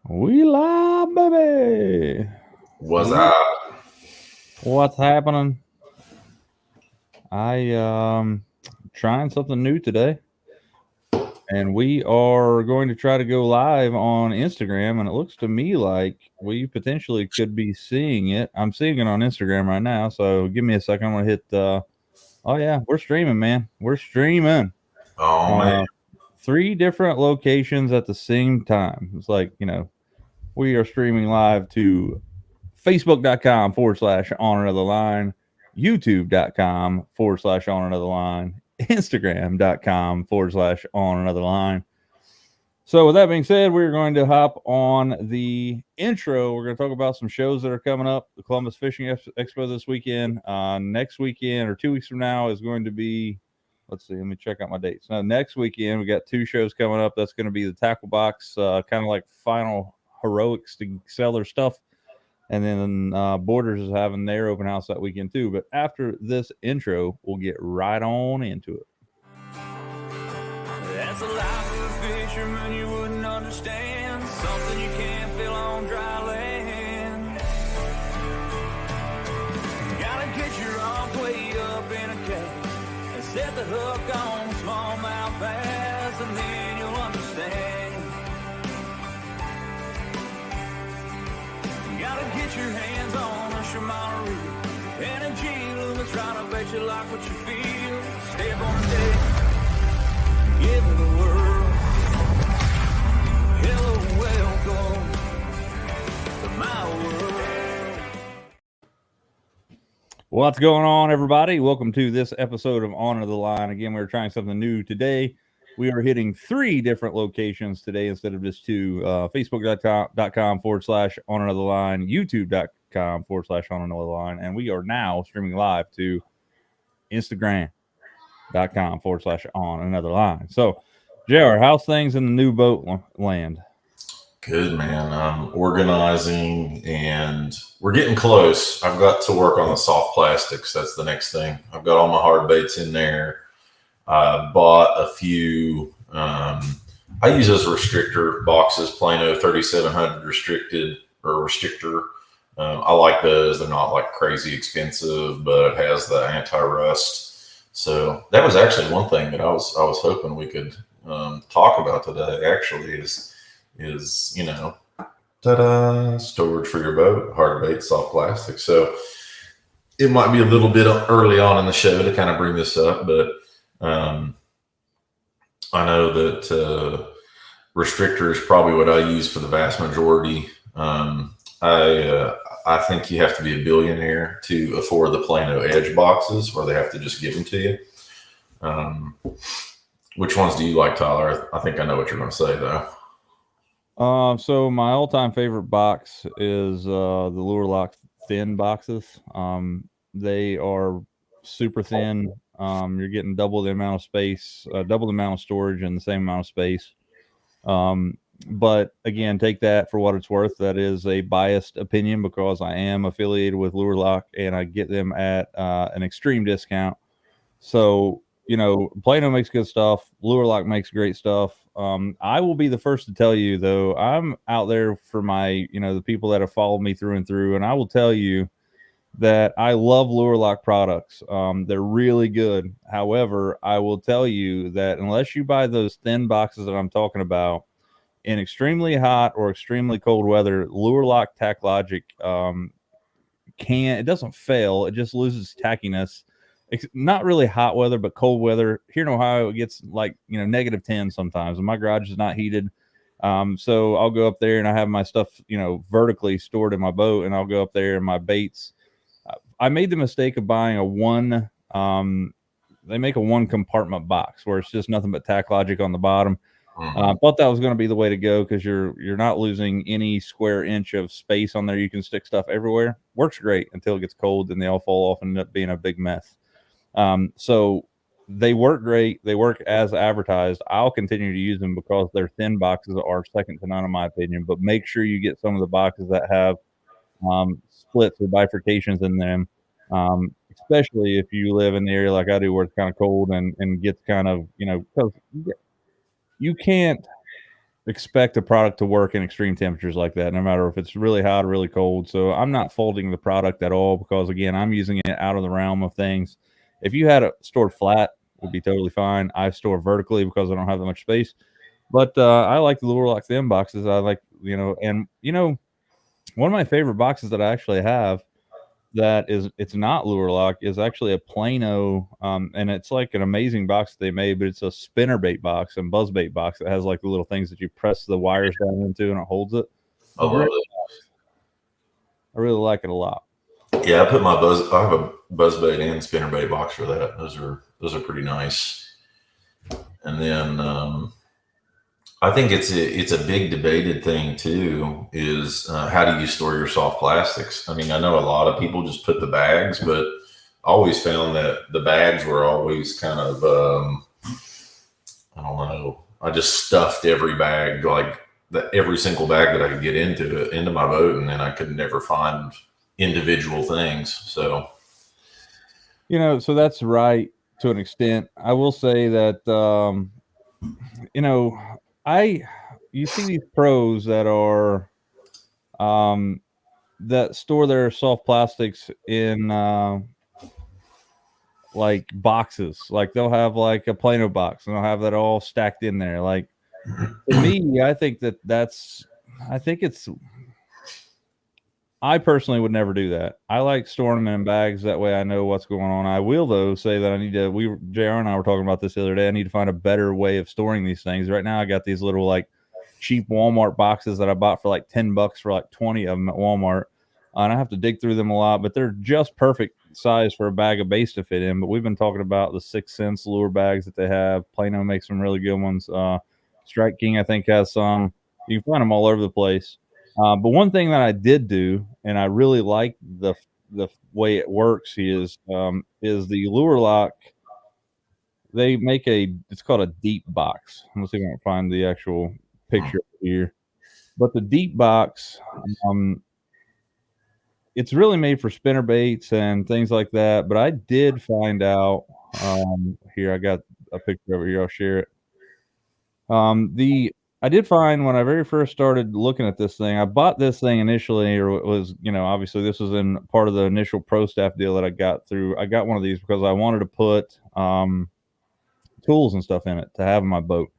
We live, baby. Was I? What's happening? I trying something new today, and we are going to try to go live on Instagram. And it looks to me like we potentially could be seeing it. I'm seeing it on Instagram right now. So give me a second. I'm gonna hit. Oh yeah, we're streaming, man. We're streaming. Oh man, Uh, three different locations at the same time. It's like we are streaming live to facebook.com/on another line, youtube.com/on another line, instagram.com/on another line. So, with that being said, we're going to hop on the intro. We're going to talk about some shows that are coming up. The Columbus Fishing Expo this weekend. Next weekend, or 2 weeks from now, is going to be, let's see, let me check out my dates. No, next weekend, we got two shows coming up. That's going to be the Tackle Box, kind of like Final Heroics to sell their stuff. And then Borders is having their open house that weekend too. But after this intro, we'll get right on into it. That's a life of a fisherman you wouldn't understand. Something you can't feel on dry land. Gotta get your arms way up in a cage and set the hook on smallmouth bass, and then you'll understand. You gotta get your hands on a Shimano reel and a G-Loom that's trying to bet you like what you feel. Step on the deck, give it a whirl. Hello, welcome to my world. What's going on, everybody? Welcome to this episode of Honor the Line. Again, we're trying something new today. We are hitting three different locations today instead of just two. Facebook.com/on another line, YouTube.com/on another line, and we are now streaming live to Instagram.com/on another line. So, JR, how's things in the new boat land? good man. I'm organizing and we're getting close. I've got to work on the soft plastics. That's the next thing. I've got all my hard baits in there. I bought a few. I use those restrictor boxes, Plano 3700 restricted or restrictor. I like those. They're not like crazy expensive, but it has the anti-rust. So that was actually one thing that I was hoping we could talk about today. Actually, is ta-da, storage for your boat, hard bait, soft plastic. So it might be a little bit early on in the show to kind of bring this up, but I know that restrictor is probably what I use for the vast majority. I think you have to be a billionaire to afford the Plano Edge boxes, or they have to just give them to you. Which ones do you like, Tyler? I think I know what you're going to say, though. So my all-time favorite box is the Lure Lock thin boxes. They are super thin. You're getting double the amount of space, double the amount of storage, and the same amount of space. But again, take that for what it's worth. That is a biased opinion because I am affiliated with Lure Lock and I get them at an extreme discount. So, Plano makes good stuff. Lure Lock makes great stuff. I will be the first to tell you, though, I'm out there for my, the people that have followed me through and through. And I will tell you that I love Lure Lock products. They're really good. However, I will tell you that unless you buy those thin boxes that I'm talking about in extremely hot or extremely cold weather, Lure Lock Tack Logic it doesn't fail. It just loses tackiness. It's not really hot weather, but cold weather. Here in Ohio, it gets like, -10 sometimes, and my garage is not heated. So I'll go up there and I have my stuff, vertically stored in my boat, and I'll go up there and my baits. I made the mistake of buying they make a one compartment box where it's just nothing but Tack Logic on the bottom. Thought that was going to be the way to go because you're not losing any square inch of space on there. You can stick stuff everywhere. Works great until it gets cold, and they all fall off and end up being a big mess. So they work great. They work as advertised. I'll continue to use them because their thin boxes are second to none in my opinion. But make sure you get some of the boxes that have splits or bifurcations in them, especially if you live in the area like I do where it's kind of cold and gets kind of, because you can't expect a product to work in extreme temperatures like that, no matter if it's really hot or really cold. So I'm not faulting the product at all because, again, I'm using it out of the realm of things. If you had it stored flat, it would be totally fine. I store vertically because I don't have that much space. But I like the Lure Lock Thin boxes. I like, and one of my favorite boxes that I actually have that it's not Lure Lock is actually a Plano, and it's like an amazing box that they made, but it's a spinnerbait box and buzzbait box that has like the little things that you press the wires down into and it holds it. I love it. I really like it a lot. Yeah, I have a buzzbait and spinnerbait box for that. Those are pretty nice. And then I think it's a big debated thing too. Is how do you store your soft plastics? I mean, I know a lot of people just put the bags, but I always found that the bags were always kind of I don't know. I just stuffed every bag, like every single bag that I could get into my boat, and then I could never find individual things. So so that's right to an extent. I will say that you see these pros that are that store their soft plastics in like boxes. Like they'll have like a Plano box and they'll have that all stacked in there. Like to me, I think I personally would never do that. I like storing them in bags. That way I know what's going on. I will, though, say that JR and I were talking about this the other day. I need to find a better way of storing these things. Right now I got these little like cheap Walmart boxes that I bought for like $10 for like 20 of them at Walmart. And I have to dig through them a lot, but they're just perfect size for a bag of baits to fit in. But we've been talking about the 6 Sense lure bags that they have. Plano makes some really good ones. Strike King, I think, has some. You can find them all over the place. But one thing that I did do, and I really like the way it works, is the Lure Lock. They make it's called a deep box. Let's see if I can find the actual picture here. But the deep box, it's really made for spinner baits and things like that. But I did find out here. I got a picture over here. I'll share it. I did find when I very first started looking at this thing, I bought this thing initially, or it was, obviously this was in part of the initial Pro Staff deal that I got through. I got one of these because I wanted to put tools and stuff in it to have in my boat.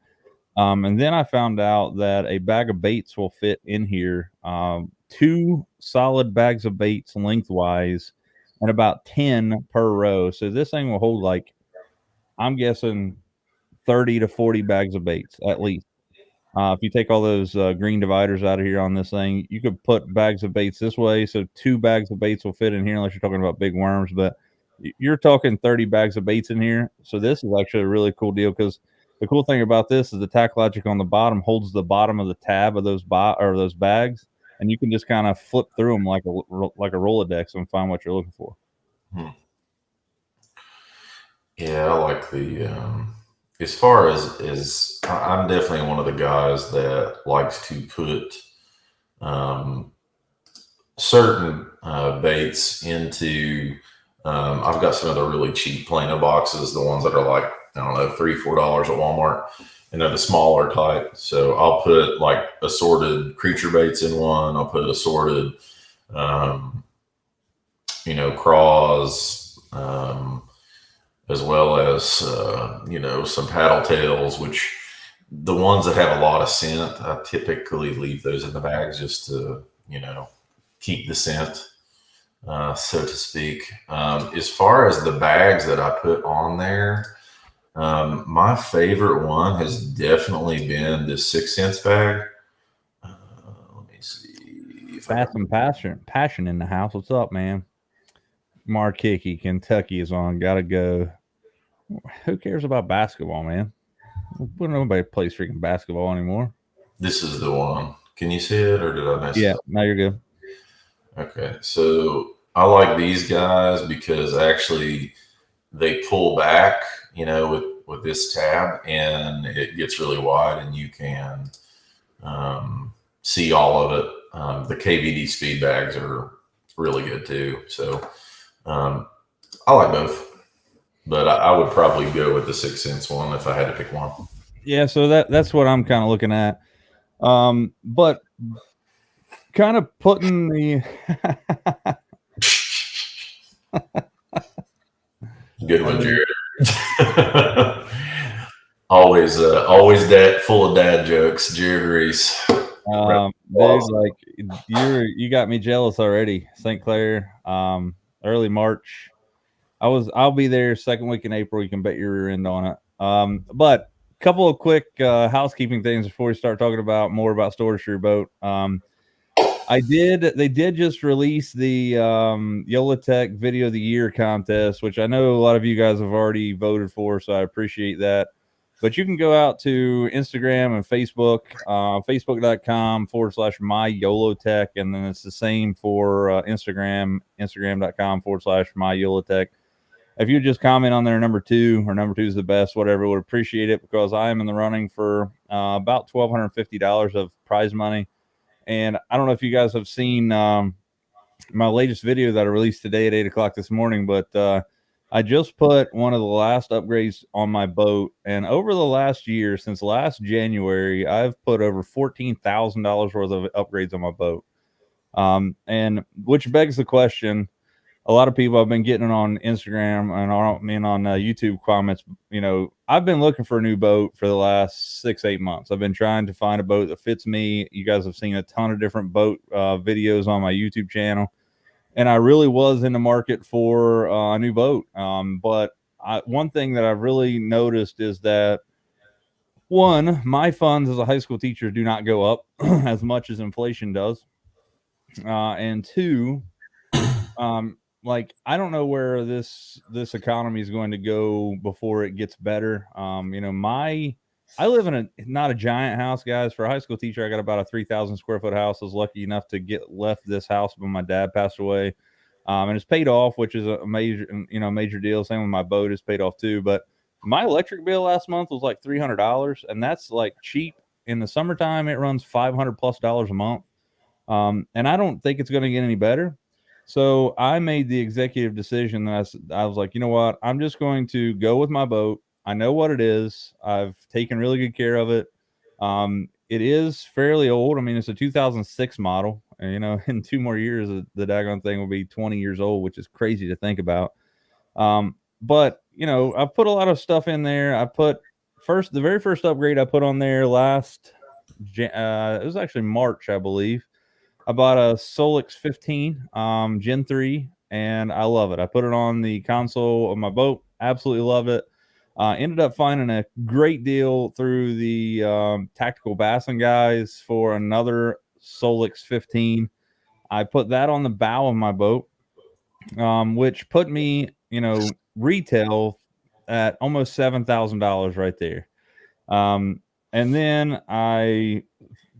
And then I found out that a bag of baits will fit in here, 2 solid bags of baits lengthwise and about 10 per row. So this thing will hold like, I'm guessing 30 to 40 bags of baits at least. If you take all those green dividers out of here on this thing, you could put bags of baits this way. So 2 bags of baits will fit in here unless you're talking about big worms. But you're talking 30 bags of baits in here. So this is actually a really cool deal because the cool thing about this is the Tack Logic on the bottom holds the bottom of the tab of those bags. And you can just kind of flip through them like a Rolodex and find what you're looking for. Yeah, I like the as far as I'm definitely one of the guys that likes to put certain baits into. I've got some of the really cheap Plano boxes, the ones that are like, I don't know, $3-4 at Walmart, and they're the smaller type. So I'll put like assorted creature baits in one. I'll put assorted, craws, as well as, some paddle tails, which the ones that have a lot of scent, I typically leave those in the bags just to, keep the scent, so to speak. As far as the bags that I put on there, my favorite one has definitely been the 6 Sense bag. Let me see. Fast and passion in the house. What's up, man? Markicki, Kentucky is on. Gotta go. Who cares about basketball, man? Nobody plays freaking basketball anymore. This is the one. Can you see it, or did I mess it up? Yeah, no, you're good. Okay, so I like these guys because actually they pull back, with this tab, and it gets really wide, and you can see all of it. The KVD speed bags are really good too. So I like both, but I would probably go with the 6 Sense one if I had to pick one. Yeah, so that's what I'm kind of looking at. But kind of putting the Good one, Jared. always dad full of dad jokes, Jared Reese. dude, like you got me jealous already. St. Clair, early March. I'll be there second week in April. You can bet your rear end on it. But a couple of quick housekeeping things before we start talking about more about storage for your boat. They did just release the YolaTech Video of the Year contest, which I know a lot of you guys have already voted for, so I appreciate that. But you can go out to Instagram and Facebook, facebook.com/myYoloTech, and then it's the same for Instagram, instagram.com/myYoloTech. If you just comment on there number 2 or number 2 is the best, whatever, would appreciate it, because I am in the running for about $1,250 of prize money. And I don't know if you guys have seen my latest video that I released today at 8 o'clock this morning, but I just put one of the last upgrades on my boat. And over the last year, since last January, I've put over $14,000 worth of upgrades on my boat. And which begs the question, a lot of people have been getting it on Instagram and on YouTube comments. You know, I've been looking for a new boat for the last 6-8 months. I've been trying to find a boat that fits me. You guys have seen a ton of different boat videos on my YouTube channel, and I really was in the market for a new boat. But one thing that I've really noticed is that, one, my funds as a high school teacher do not go up as much as inflation does, and two, like, I don't know where this economy is going to go before it gets better. You know, I live in not a giant house, guys. For a high school teacher, I got about a 3,000 square foot house. I was lucky enough to get left this house when my dad passed away. And it's paid off, which is a major deal. Same with my boat is paid off too. But my electric bill last month was like $300, and that's like cheap. In the summertime, it runs $500+ a month. And I don't think it's going to get any better. So I made the executive decision that I was like, you know what? I'm just going to go with my boat. I know what it is. I've taken really good care of it. It is fairly old. I mean, it's a 2006 model. And, you know, in 2 more years, the daggone thing will be 20 years old, which is crazy to think about. But, you know, I've put a lot of stuff in there. I put the very first upgrade I put on there it was actually March, I believe. I bought a Solix 15 Gen 3, and I love it. I put it on the console of my boat. Absolutely love it. Ended up finding a great deal through the Tactical Bassin guys for another Solix 15. I put that on the bow of my boat, which put me, you know, retail at almost $7,000 right there. And then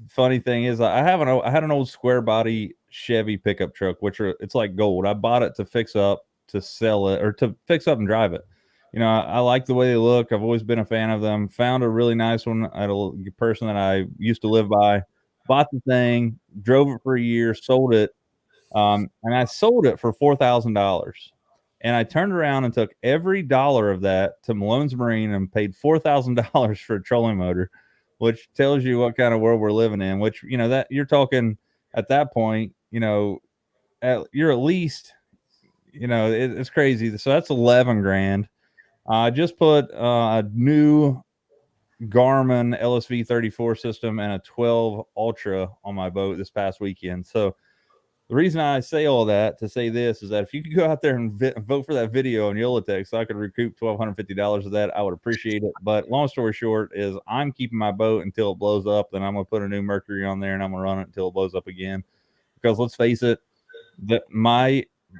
funny thing is, I had an old square body Chevy pickup truck, it's like gold. I bought it to fix up, to sell it, or to fix up and drive it. You know, I like the way they look. I've always been a fan of them. Found a really nice one at a person that I used to live by. Bought the thing, drove it for a year, sold it, and I sold it for $4,000. And I turned around and took every dollar of that to Malone's Marine and paid $4,000 for a trolling motor, which tells you what kind of world we're living in. Which, you know, that you're talking at that point, you know, you're at least, you know, it's crazy. So that's 11 grand. I just put a new Garmin LSV 34 system and a 12 Ultra on my boat this past weekend. So the reason I say all that to say this is that if you could go out there and vote for that video on YolaTech so I could recoup $1,250 of that, I would appreciate it. But long story short is I'm keeping my boat until it blows up. Then I'm going to put a new Mercury on there and I'm going to run it until it blows up again. Because let's face it,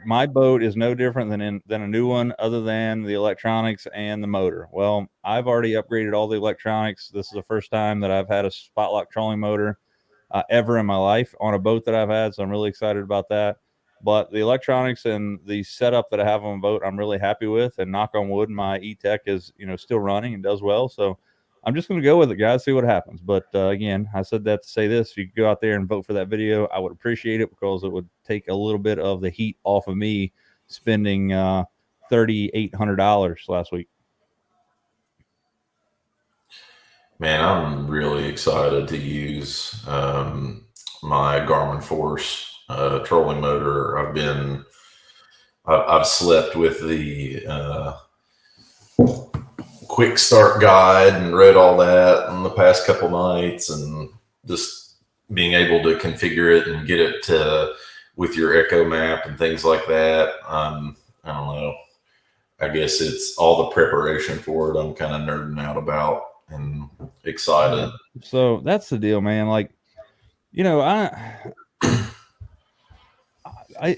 my boat is no different than a new one, other than the electronics and the motor. Well, I've already upgraded all the electronics. This is the first time that I've had a spot lock trolling motor ever in my life on a boat that I've had, so I'm really excited about that. But the electronics and the setup that I have on the boat, I'm really happy with. And knock on wood, my E-Tech is, you know, still running and does well. So I'm just going to go with it, guys, see what happens. But again, I said that to say this. If you could go out there and vote for that video, I would appreciate it, because it would take a little bit of the heat off of me spending $3,800 last week. Man, I'm really excited to use my Garmin Force trolling motor. I've slept with the quick start guide and read all that in the past couple nights, and just being able to configure it and get it to with your Echo map and things like that. I don't know. I guess it's all the preparation for it. I'm kind of nerding out about and excited. So that's the deal, man. Like, you know,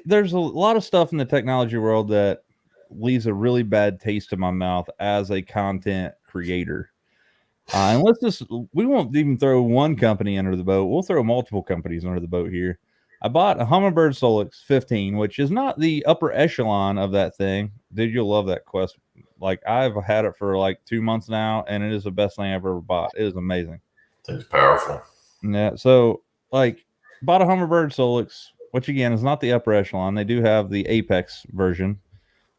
there's a lot of stuff in the technology world that leaves a really bad taste in my mouth as a content creator. And we won't even throw one company under the boat. We'll throw multiple companies under the boat here. I bought a Humminbird Solix 15, which is not the upper echelon of that thing. Dude, you'll love that Quest. Like, I've had it for like 2 months now, and it is the best thing I've ever bought. It is amazing. It's powerful. Yeah. So, like, bought a Humminbird Solix, which again is not the upper echelon. They do have the Apex version,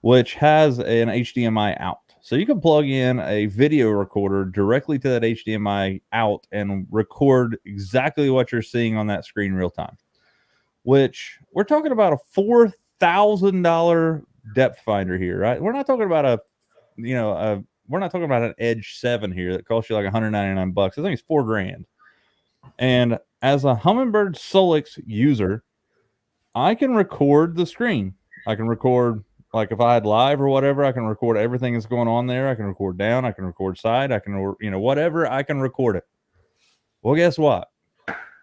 which has an HDMI out. So you can plug in a video recorder directly to that HDMI out and record exactly what you're seeing on that screen real time, which we're talking about a $4,000 depth finder here, right? We're not talking about we're not talking about an Edge 7 here that costs you like $199. I think it's $4,000. And as a Humminbird Solix user, I can record the screen. I can record, like, if I had live or whatever, I can record everything that's going on there. I can record down. I can record side. I can, whatever. I can record it. Well, guess what?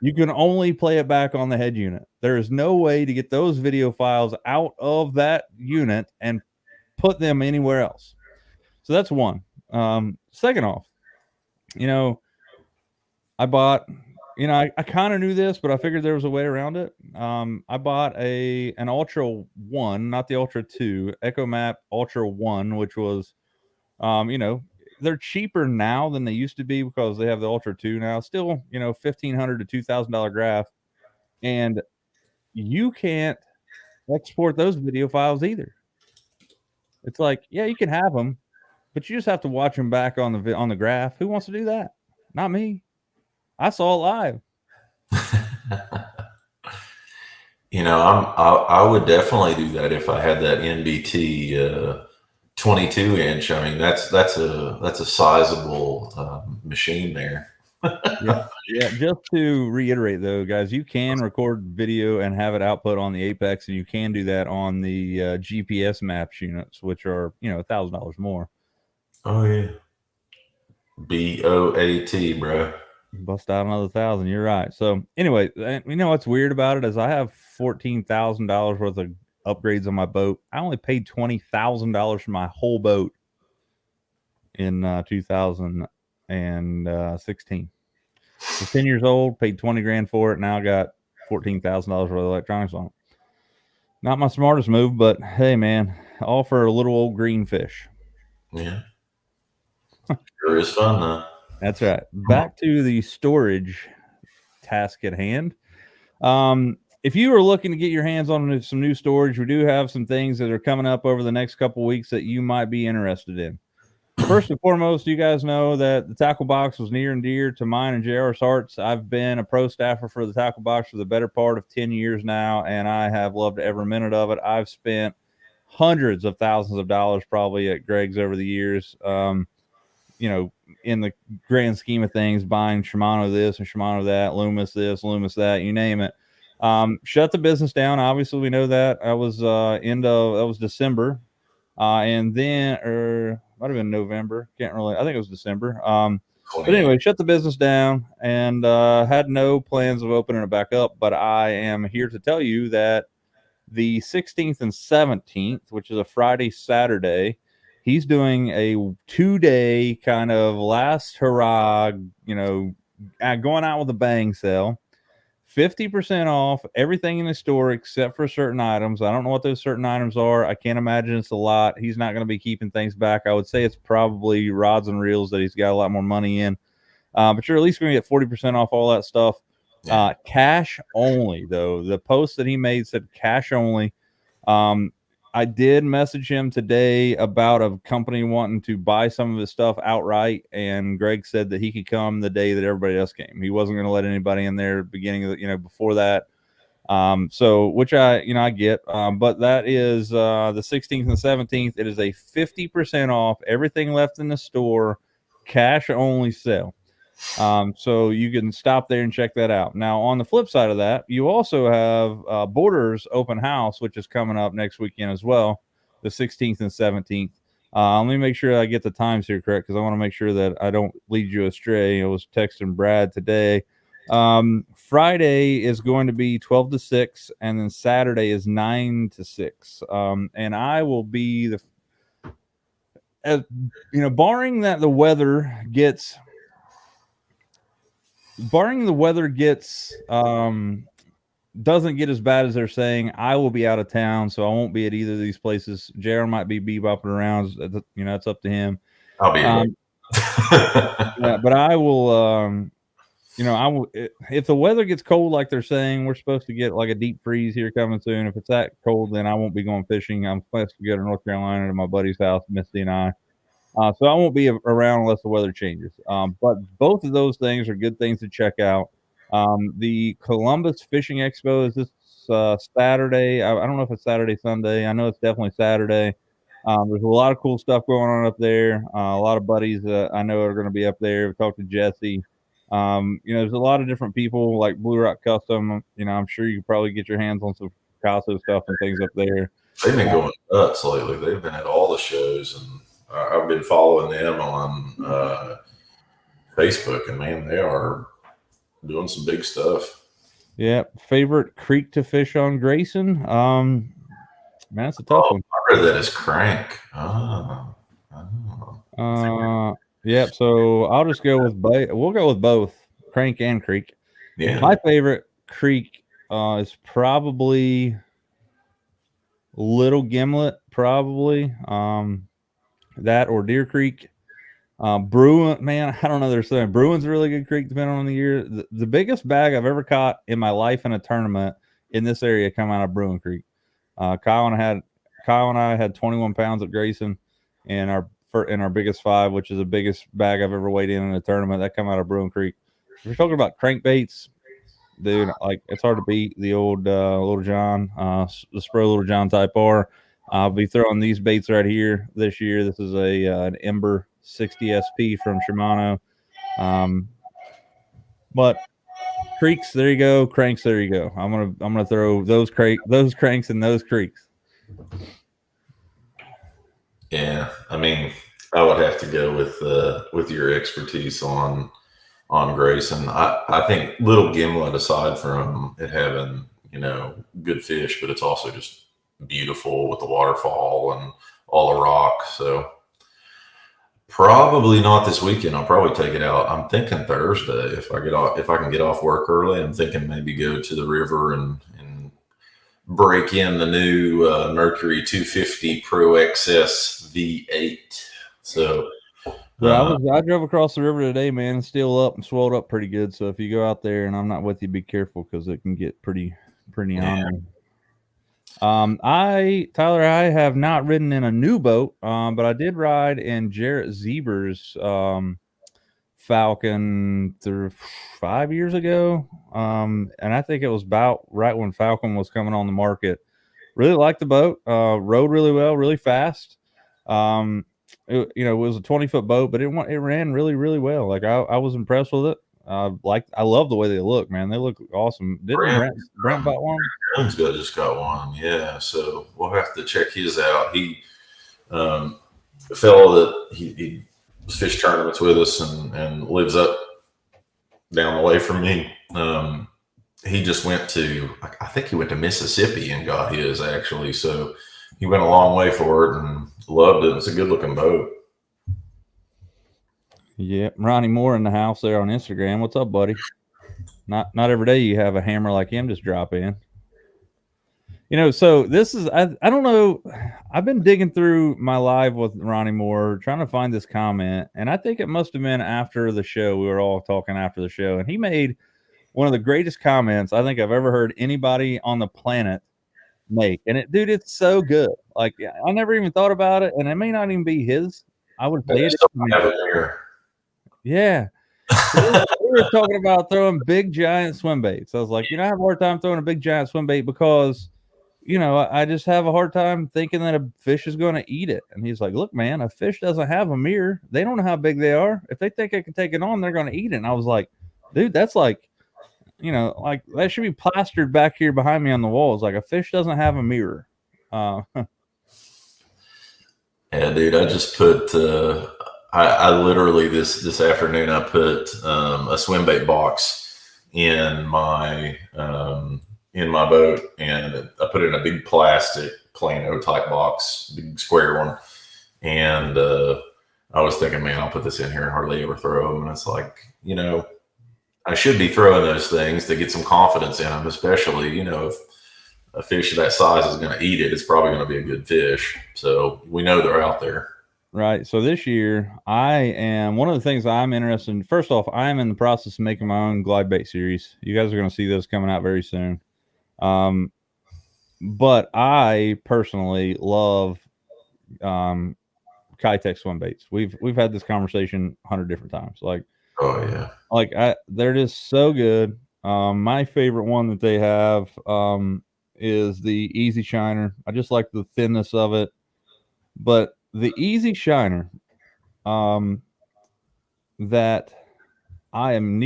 You can only play it back on the head unit. There is no way to get those video files out of that unit and put them anywhere else. So that's one. Second off, I bought, I kind of knew this, but I figured there was a way around it. I bought an Ultra 1, not the Ultra 2, Echo Map Ultra 1, which was, they're cheaper now than they used to be because they have the Ultra 2 now. Still, $1,500 to $2,000 graph. And you can't export those video files either. It's like, yeah, you can have them, but you just have to watch them back on the graph. Who wants to do that? Not me. I saw it live. I would definitely do that if I had that NBT 22 inch. I mean, that's a sizable machine there. Yeah. Just to reiterate, though, guys, you can record video and have it output on the Apex, and you can do that on the GPS maps units, which are $1,000 more. Oh yeah, BOAT, bro. Bust out another 1,000. You're right. So anyway, what's weird about it is I have $14,000 worth of upgrades on my boat. I only paid $20,000 for my whole boat in 2016. So 10 years old, paid $20,000 for it. Now I got $14,000 worth of electronics on it. Not my smartest move, but hey, man, all for a little old green fish. Yeah, sure is fun though. That's right. Back to the storage task at hand. If you are looking to get your hands on some new storage, we do have some things that are coming up over the next couple of weeks that you might be interested in. First and foremost, you guys know that the Tackle Box was near and dear to mine and JR's hearts. I've been a pro staffer for the Tackle Box for the better part of 10 years now, and I have loved every minute of it. I've spent hundreds of thousands of dollars probably at Greg's over the years. In the grand scheme of things, buying Shimano this and Shimano that, Loomis this, Loomis that, you name it. Shut the business down. Obviously, we know that. That was December. And then, or might have been November. I think it was December. But anyway, shut the business down and had no plans of opening it back up. But I am here to tell you that the 16th and 17th, which is a Friday, Saturday, he's doing a 2-day kind of last hurrah, going out with a bang sale. 50% off everything in the store except for certain items. I don't know what those certain items are. I can't imagine it's a lot. He's not going to be keeping things back. I would say it's probably rods and reels that he's got a lot more money in. But you're at least going to get 40% off all that stuff. Cash only, though. The post that he made said cash only. I did message him today about a company wanting to buy some of his stuff outright, and Greg said that he could come the day that everybody else came. He wasn't going to let anybody in there beginning of the, before that. So which I get, but that is the 16th and 17th. It is a 50% off everything left in the store, cash only sale. So you can stop there and check that out. Now, on the flip side of that, you also have Borders Open House, which is coming up next weekend as well, the 16th and 17th. Let me make sure I get the times here correct, because I want to make sure that I don't lead you astray. I was texting Brad today. Friday is going to be 12 to 6, and then Saturday is 9 to 6. And I will be barring that the weather gets doesn't get as bad as they're saying, I will be out of town, so I won't be at either of these places. JR might be bebopping around. It's up to him. I'll be yeah, but I will. I will. If the weather gets cold like they're saying, we're supposed to get like a deep freeze here coming soon. If it's that cold, then I won't be going fishing. I'm supposed to go to North Carolina to my buddy's house, Misty and I. So I won't be around unless the weather changes. But both of those things are good things to check out. The Columbus Fishing Expo is this Saturday. I don't know if it's Saturday, Sunday. I know it's definitely Saturday. There's a lot of cool stuff going on up there. A lot of buddies I know are going to be up there. We talked to Jesse. There's a lot of different people like Blue Rock Custom. I'm sure you could probably get your hands on some Picasso stuff and things up there. They've been going nuts lately. They've been at all the shows, and I've been following them on Facebook, and man, they are doing some big stuff. Yeah. Favorite creek to fish on Grayson? Man, it's a tough one. I read that as Crank. Yep. So I'll just go with we'll go with both Crank and Creek. Yeah. My favorite creek is probably Little Gimlet, probably. That or Deer Creek. Bruin, man, I don't know. They're saying Bruin's a really good creek depending on the year. The biggest bag I've ever caught in my life in a tournament in this area come out of Bruin Creek. Kyle and I had 21 pounds at Grayson, and our biggest 5, which is the biggest bag I've ever weighed in a tournament, that come out of Bruin Creek. If you're talking about crankbaits, dude, like it's hard to beat the old Little John, the Spro Little John Type R. I'll be throwing these baits right here this year. This is an Ember 60 SP from Shimano. But creeks, there you go. Cranks, there you go. I'm gonna throw those cranks in those creeks. Yeah, I mean, I would have to go with your expertise on Grayson. I think Little Gimlet, aside from it having good fish, but it's also just beautiful with the waterfall and all the rock. So probably not this weekend. I'll probably take it out. I'm thinking Thursday if I can get off work early. I'm thinking maybe go to the river and break in the new Mercury 250 Pro XS V8. So I drove across the river today, man, and still up and swelled up pretty good. So if you go out there and I'm not with you, be careful because it can get pretty ornery. Tyler, I have not ridden in a new boat, but I did ride in Jarrett Zeber's Falcon 5 years ago. And I think it was about right when Falcon was coming on the market. Really liked the boat, rode really well, really fast. It was a 20-foot boat, but it ran really, really well. Like I was impressed with it. I love the way they look, man. They look awesome. Didn't Brent bought one? Brent's just got one, yeah. So we'll have to check his out. He, a fellow that he fish tournaments with us and lives up down the way from me. He just went to, I think he went to Mississippi and got his actually. So he went a long way for it and loved it. It's a good looking boat. Yeah, Ronnie Moore in the house there on Instagram. What's up, buddy? Not every day you have a hammer like him just drop in. So this is I don't know. I've been digging through my live with Ronnie Moore trying to find this comment, and I think it must have been after the show. We were all talking after the show, and he made one of the greatest comments I think I've ever heard anybody on the planet make. And dude, it's so good. Like, I never even thought about it, and it may not even be his. I would pay it. Have it here. Yeah. So we were talking about throwing big giant swim baits. I was like, I have a hard time throwing a big giant swim bait because, I just have a hard time thinking that a fish is going to eat it. And he's like, look, man, a fish doesn't have a mirror. They don't know how big they are. If they think they can take it on, they're going to eat it. And I was like, dude, that's like, like that should be plastered back here behind me on the walls. Like, a fish doesn't have a mirror. Yeah, dude, I just put, I literally this afternoon, I put a swim bait box in my boat, and I put it in a big plastic Plano type box, big square one. And I was thinking, man, I'll put this in here and hardly ever throw them. And it's like, I should be throwing those things to get some confidence in them, especially, if a fish of that size is going to eat it, it's probably going to be a good fish. So we know they're out there. Right. So this year, one of the things I'm interested in. First off, I am in the process of making my own glide bait series. You guys are going to see those coming out very soon. But I personally love Keitech swim baits. We've had this conversation 100 different times. Like, oh yeah, like they're just so good. My favorite one that they have is the Easy Shiner. I just like the thinness of it, but the Easy Shiner that I am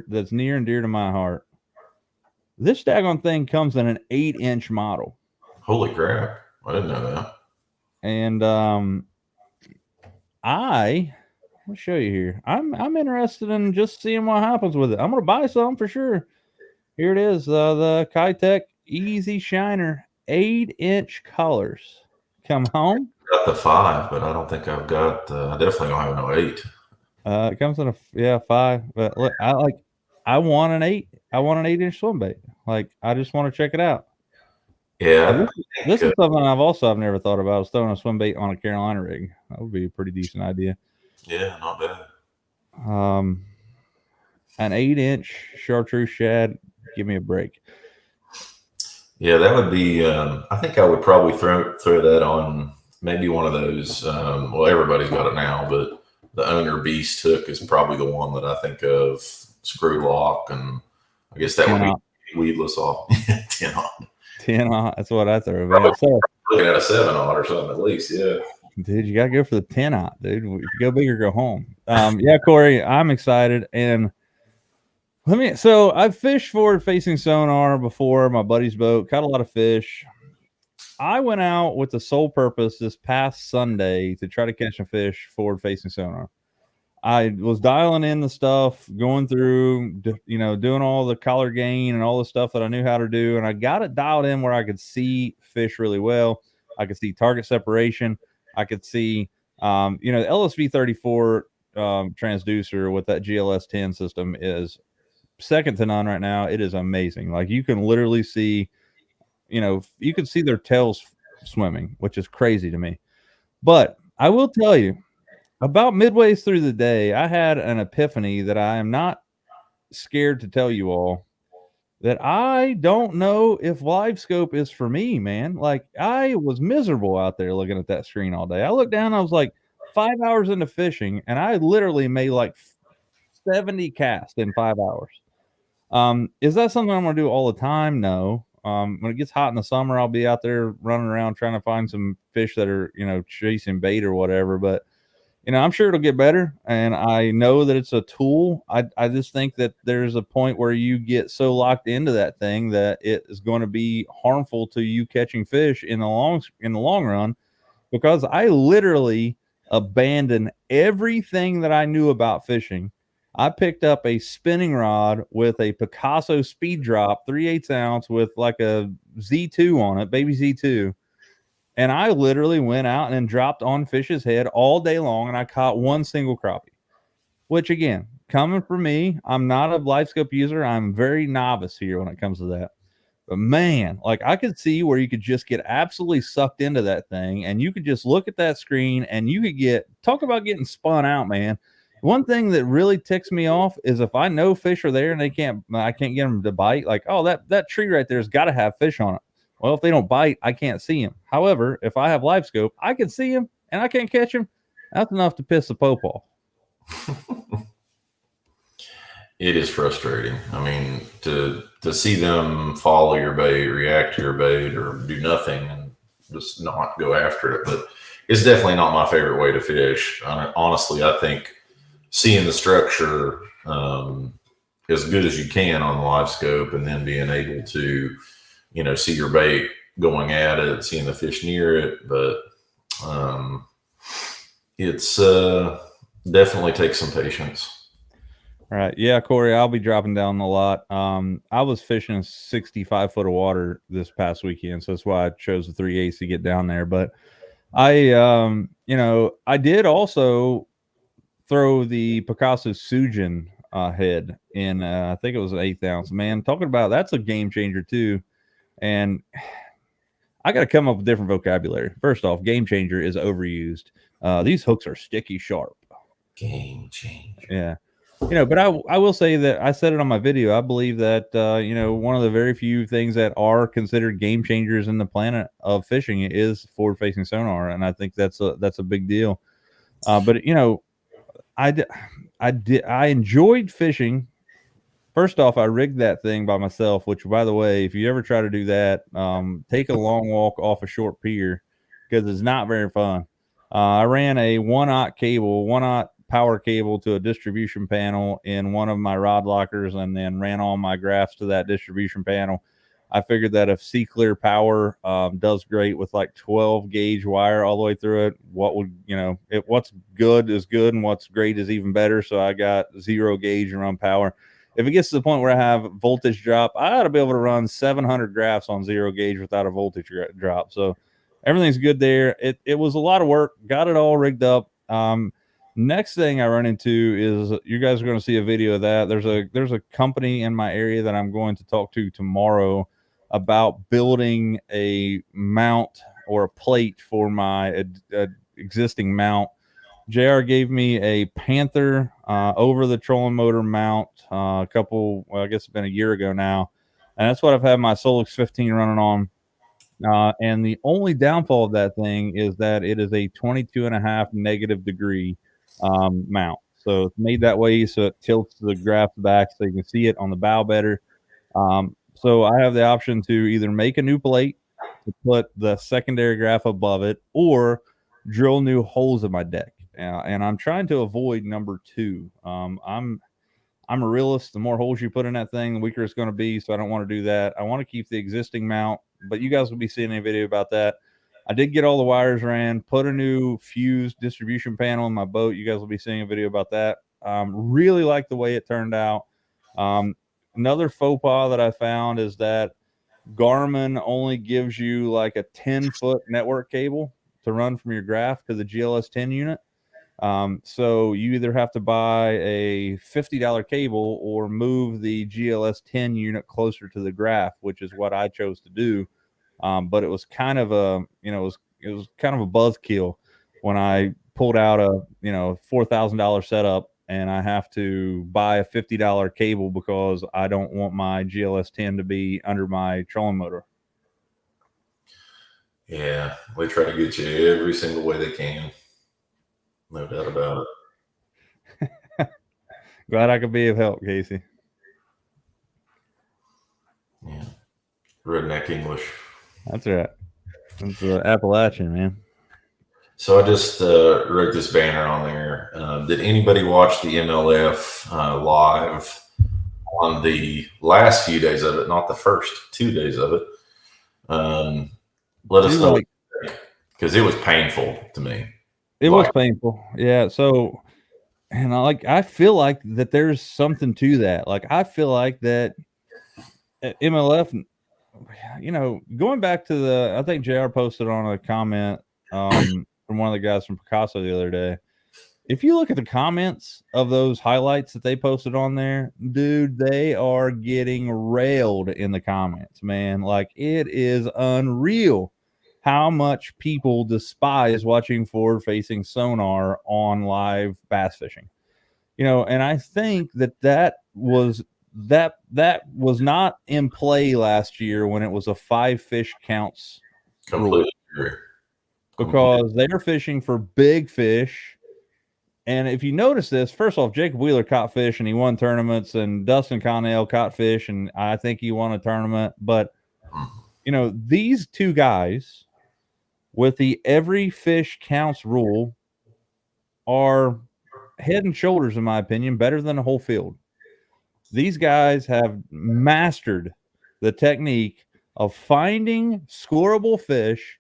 that's near and dear to my heart. This daggone thing comes in an 8-inch model. Holy crap. I didn't know that. And I'll show you here. I'm interested in just seeing what happens with it. I'm gonna buy some for sure. Here it is, the Keitech Easy Shiner 8-inch colors. Come home. Got the 5, but I don't think I've got. I definitely don't have no 8. It comes in a 5. But look, I want an 8. I want an 8-inch swim bait. Like, I just want to check it out. Yeah, this is something I've never thought about, is throwing a swim bait on a Carolina rig. That would be a pretty decent idea. Yeah, not bad. An 8-inch chartreuse shad. Give me a break. Yeah, that would be. I think I would probably throw that on maybe one of those. Well, everybody's got it now, but the Owner Beast hook is probably the one that I think of. Screw lock, and I guess that would be weedless off. 10-aught. That's what I throw. Man. So, looking at a 7-aught or something at least. Yeah, dude, you gotta go for the 10-aught, dude. If you go big or go home. Yeah, Corey, I'm excited. And so I've fished forward facing sonar before, my buddy's boat, caught a lot of fish. I went out with the sole purpose this past Sunday to try to catch a fish forward facing sonar. I was dialing in the stuff, going through, doing all the collar gain and all the stuff that I knew how to do. And I got it dialed in where I could see fish really well. I could see target separation. I could see, the LSV 34 transducer with that GLS 10 system is second to none right now. It is amazing. Like, you can literally see, you can see their tails swimming, which is crazy to me. But I will tell you, about midway through the day, I had an epiphany that I am not scared to tell you all, that I don't know if LiveScope is for me, man. Like, I was miserable out there looking at that screen all day. I looked down, I was like 5 hours into fishing, and I literally made like 70 casts in 5 hours. Is that something I'm going to do all the time? No. When it gets hot in the summer, I'll be out there running around trying to find some fish that are, chasing bait or whatever. But, I'm sure it'll get better. And I know that it's a tool. I just think that there's a point where you get so locked into that thing that it is going to be harmful to you catching fish in the long run, because I literally abandoned everything that I knew about fishing. I picked up a spinning rod with a Picasso speed drop, 3/8 ounce, with like a Z2 on it, baby Z2. And I literally went out and dropped on fish's head all day long, and I caught one single crappie, which, again, coming from me, I'm not a LiveScope user. I'm very novice here when it comes to that. But man, like, I could see where you could just get absolutely sucked into that thing, and you could just look at that screen and you could talk about getting spun out, man. One thing that really ticks me off is if I know fish are there and I can't get them to bite, like, oh, that tree right there's got to have fish on it. Well, if they don't bite, I can't see them. However, if I have live scope, I can see them and I can't catch them. That's enough to piss the Pope off. It is frustrating. I mean, to see them follow your bait, react to your bait, or do nothing and just not go after it. But it's definitely not my favorite way to fish. Honestly, I think seeing the structure as good as you can on the live scope, and then being able to, see your bait going at it, seeing the fish near it. But it's definitely takes some patience. All right. Yeah, Corey, I'll be dropping down a lot. I was fishing 65 foot of water this past weekend, so that's why I chose the 3/8 to get down there. But I did also throw the Picasso Sujin head in, I think it was an 1/8 ounce. Man, talking about that's a game changer too. And I got to come up with different vocabulary. First off, game changer is overused. These hooks are sticky sharp. Game changer. Yeah. But I will say that I said it on my video. I believe that, one of the very few things that are considered game changers in the planet of fishing is forward facing sonar. And I think that's a big deal. But I enjoyed fishing. First off, I rigged that thing by myself, which, by the way, if you ever try to do that, take a long walk off a short pier because it's not very fun. I ran a 1/0 cable, 1/0 power cable to a distribution panel in one of my rod lockers, and then ran all my graphs to that distribution panel. I figured that if C-Clear Power does great with like 12 gauge wire all the way through it, what's good is good and what's great is even better. So I got 0 gauge and run power. If it gets to the point where I have voltage drop, I ought to be able to run 700 graphs on 0 gauge without a voltage drop. So everything's good there. It was a lot of work. Got it all rigged up. Next thing I run into is you guys are going to see a video of that. There's a company in my area that I'm going to talk to tomorrow about building a mount or a plate for my existing mount. JR gave me a Panther over the trolling motor mount I guess it's been a year ago now. And that's what I've had my Solix 15 running on. And the only downfall of that thing is that it is a 22.5 negative degree mount. So it's made that way so it tilts the graphs back so you can see it on the bow better. So I have the option to either make a new plate to put the secondary graph above it or drill new holes in my deck. And I'm trying to avoid number 2. I'm a realist. The more holes you put in that thing, the weaker it's going to be. So I don't want to do that. I want to keep the existing mount, but you guys will be seeing a video about that. I did get all the wires ran, put a new fused distribution panel in my boat. You guys will be seeing a video about that. Really like the way it turned out. Another faux pas that I found is that Garmin only gives you like a 10-foot network cable to run from your graph to the GLS 10 unit. So you either have to buy a $50 cable or move the GLS 10 unit closer to the graph, which is what I chose to do. But it was kind of a, it was kind of a buzzkill when I pulled out a, $4,000 setup and I have to buy a $50 cable because I don't want my GLS 10 to be under my trolling motor. Yeah, they try to get you every single way they can. No doubt about it. Glad I could be of help, Casey. Yeah. Redneck English. That's right. That's Appalachian, man. So I just wrote this banner on there. Did anybody watch the MLF live on the last few days of it, not the first 2 days of it? Let us know, because it was painful to me. It was painful. Yeah. So, and I feel like that there's something to that. Like, I feel like that MLF, going back to I think JR posted on a comment from one of the guys from Picasso the other day. If you look at the comments of those highlights that they posted on there, dude, they are getting railed in the comments, man. Like, it is unreal how much people despise watching forward-facing sonar on live bass fishing. And I think that was that was not in play last year when it was a 5 fish counts rule, Completely agree. because they're fishing for big fish. And if you notice this, first off, Jacob Wheeler caught fish and he won tournaments, and Dustin Connell caught fish and I think he won a tournament. But, you know, these two guys with the every fish counts rule are head and shoulders, in my opinion, better than the whole field. These guys have mastered the technique of finding scoreable fish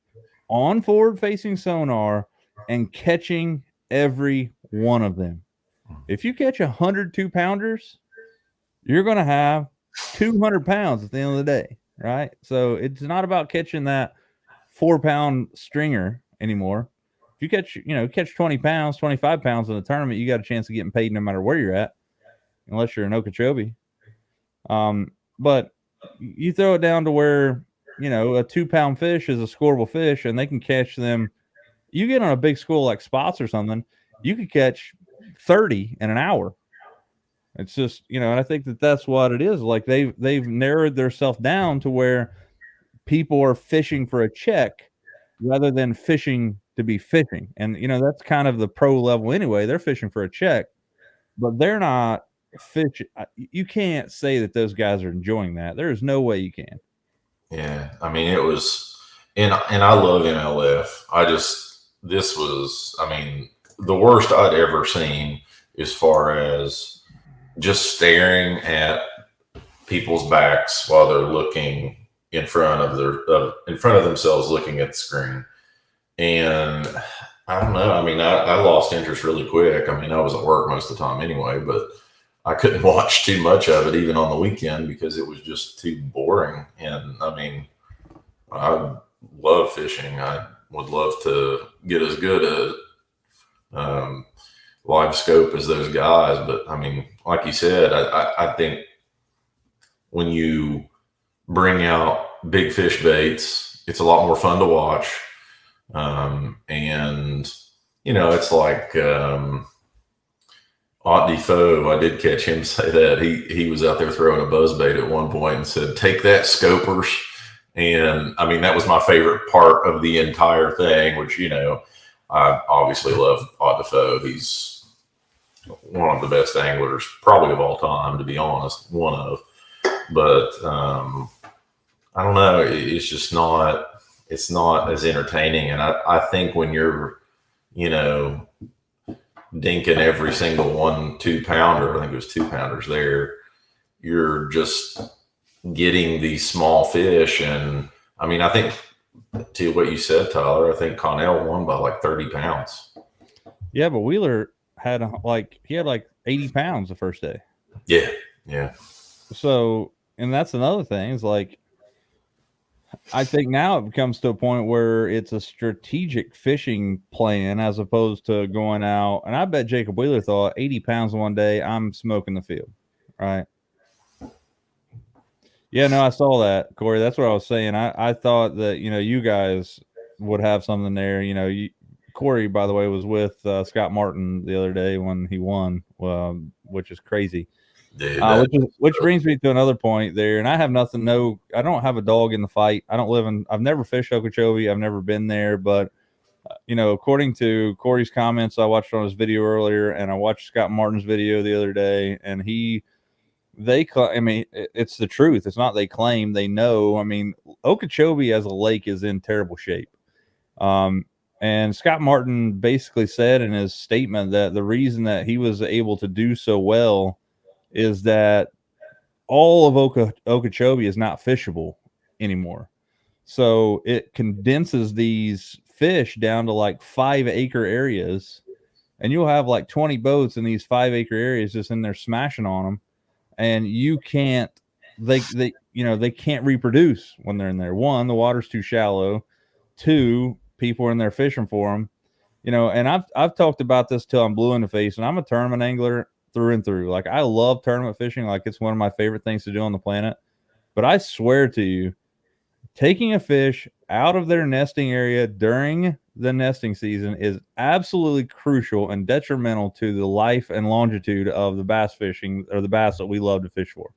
on forward-facing sonar and catching every one of them. If you catch 100 2-pounders, you're going to have 200 pounds at the end of the day, right? So it's not about catching that 4-pound stringer anymore. If you catch 20 pounds, 25 pounds in a tournament, you got a chance of getting paid no matter where you're at, unless you're in Okeechobee. But you throw it down to where, you know, a 2-pound fish is a scoreable fish and they can catch them. You get on a big school like Spots or something, you could catch 30 in an hour. It's just, you know, and I think that's what it is. Like they've narrowed themselves down to where people are fishing for a check rather than fishing to be fishing. And, you know, that's kind of the pro level anyway. They're fishing for a check, but they're not fishing. You can't say that those guys are enjoying that. There is no way you can. Yeah. I mean, it was, and I love MLF. This was, I mean, the worst I'd ever seen as far as just staring at people's backs while they're looking in front of themselves, looking at the screen. And I don't know. I mean, I lost interest really quick. I mean, I was at work most of the time anyway, but I couldn't watch too much of it even on the weekend because it was just too boring. And I mean, I love fishing. I would love to get as good a live scope as those guys. But I mean, like you said, I think when you bring out big fish baits, it's a lot more fun to watch. And, you know, it's like Ott Defoe, I did catch him say that. He was out there throwing a buzzbait at one point and said, "Take that, scopers." And I mean, that was my favorite part of the entire thing, which, you know, I obviously love Ott Defoe. He's one of the best anglers probably of all time, to be honest, one of. But I don't know. It's just not, it's not as entertaining. And I think when you're, you know, dinking every single 1 2-pounder, I think it was 2-pounders there, you're just getting these small fish. And I mean, I think to what you said, Tyler, I think Connell won by like 30 pounds. Yeah, but Wheeler had like 80 pounds the first day. Yeah. Yeah. So, and that's another thing is like, I think now it comes to a point where it's a strategic fishing plan as opposed to going out. And I bet Jacob Wheeler thought 80 pounds one day, I'm smoking the field. Right. Yeah, no, I saw that, Corey. That's what I was saying. I thought that, you know, you guys would have something there. You know, Corey, by the way, was with Scott Martin the other day when he won, which is crazy. Dude, which brings me to another point there. And I have nothing. No, I don't have a dog in the fight. I've never fished Okeechobee. I've never been there. But, you know, according to Corey's comments, I watched on his video earlier and I watched Scott Martin's video the other day. And I mean, it's the truth. It's not they claim, they know. I mean, Okeechobee as a lake is in terrible shape. And Scott Martin basically said in his statement that the reason that he was able to do so well is that all of Okeechobee is not fishable anymore. So it condenses these fish down to like 5-acre areas, and you'll have like 20 boats in these 5-acre areas just in there smashing on them. And you can't, they can't reproduce when they're in there. One, the water's too shallow. Two, people are in there fishing for them, you know. And I've talked about this till I'm blue in the face, and I'm a tournament angler through and through. Like, I love tournament fishing. Like, it's one of my favorite things to do on the planet. But I swear to you, taking a fish out of their nesting area during the nesting season is absolutely crucial and detrimental to the life and longitude of the bass fishing, or the bass that we love to fish for.